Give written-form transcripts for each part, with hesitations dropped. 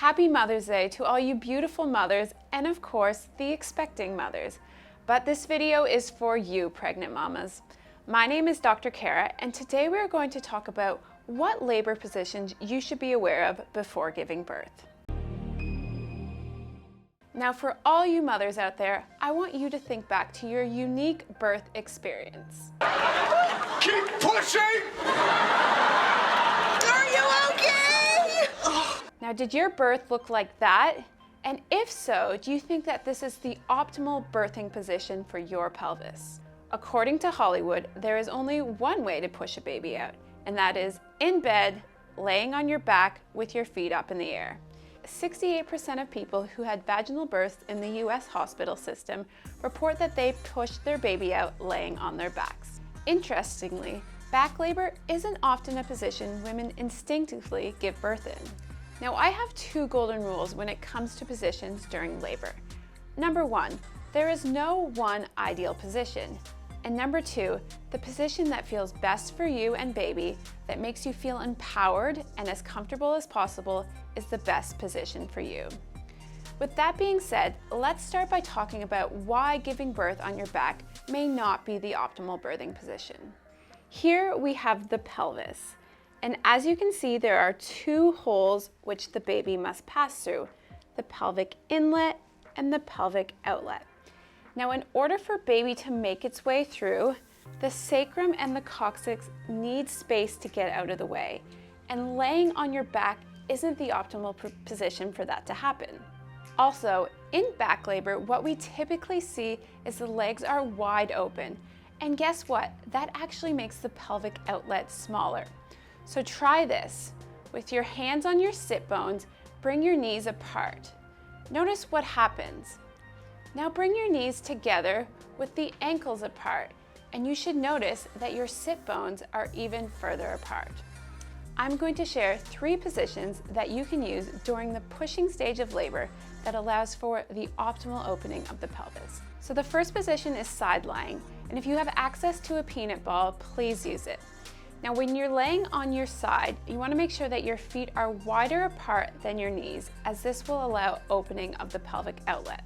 Happy Mother's Day to all you beautiful mothers and of course the expecting mothers. But this video is for you pregnant mamas. My name is Dr. Kara and today we are going to talk about what labor positions you should be aware of before giving birth. Now for all you mothers out there, I want you to think back to your unique birth experience. Keep pushing! Are you okay? Now, did your birth look like that? And if so, do you think that this is the optimal birthing position for your pelvis? According to Hollywood, there is only one way to push a baby out, and that is in bed, laying on your back with your feet up in the air. 68% of people who had vaginal births in the US hospital system report that they pushed their baby out laying on their backs. Interestingly, back labor isn't often a position women instinctively give birth in. Now, I have two golden rules when it comes to positions during labor. Number one, there is no one ideal position. And number two, the position that feels best for you and baby, that makes you feel empowered and as comfortable as possible, is the best position for you. With that being said, let's start by talking about why giving birth on your back may not be the optimal birthing position. Here we have the pelvis. And as you can see, there are two holes which the baby must pass through, the pelvic inlet and the pelvic outlet. Now, in order for baby to make its way through, the sacrum and the coccyx need space to get out of the way, and laying on your back isn't the optimal position for that to happen. Also, in back labor, what we typically see is the legs are wide open, and guess what? That actually makes the pelvic outlet smaller. So try this. With your hands on your sit bones, bring your knees apart. Notice what happens. Now bring your knees together with the ankles apart, and you should notice that your sit bones are even further apart. I'm going to share 3 positions that you can use during the pushing stage of labor that allows for the optimal opening of the pelvis. So the first position is side lying, and if you have access to a peanut ball, please use it. Now, when you're laying on your side, you want to make sure that your feet are wider apart than your knees, as this will allow opening of the pelvic outlet.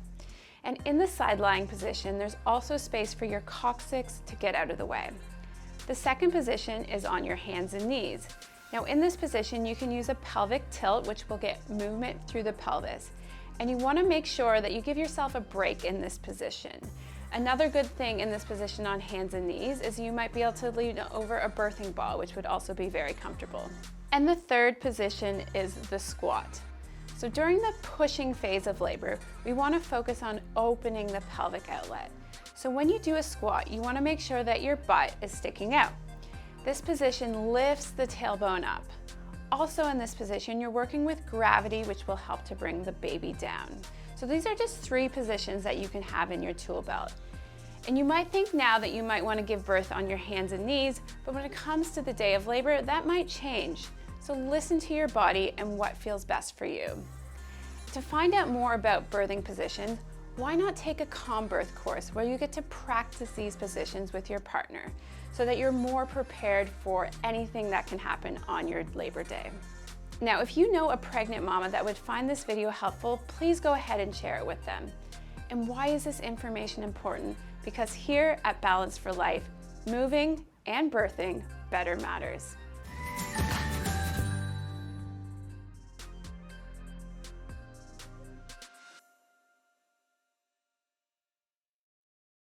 And in the side lying position, there's also space for your coccyx to get out of the way. The second position is on your hands and knees. Now, in this position, you can use a pelvic tilt, which will get movement through the pelvis. And you want to make sure that you give yourself a break in this position. Another good thing in this position on hands and knees is you might be able to lean over a birthing ball, which would also be very comfortable. And the third position is the squat. So during the pushing phase of labor, we want to focus on opening the pelvic outlet. So when you do a squat, you want to make sure that your butt is sticking out. This position lifts the tailbone up. Also in this position, you're working with gravity, which will help to bring the baby down. So these are just 3 positions that you can have in your tool belt. And you might think now that you might want to give birth on your hands and knees, but when it comes to the day of labor, that might change. So listen to your body and what feels best for you. To find out more about birthing positions, why not take a calm birth course where you get to practice these positions with your partner so that you're more prepared for anything that can happen on your labor day. Now, if you know a pregnant mama that would find this video helpful, please go ahead and share it with them. And why is this information important? Because here at Balance for Life, moving and birthing better matters.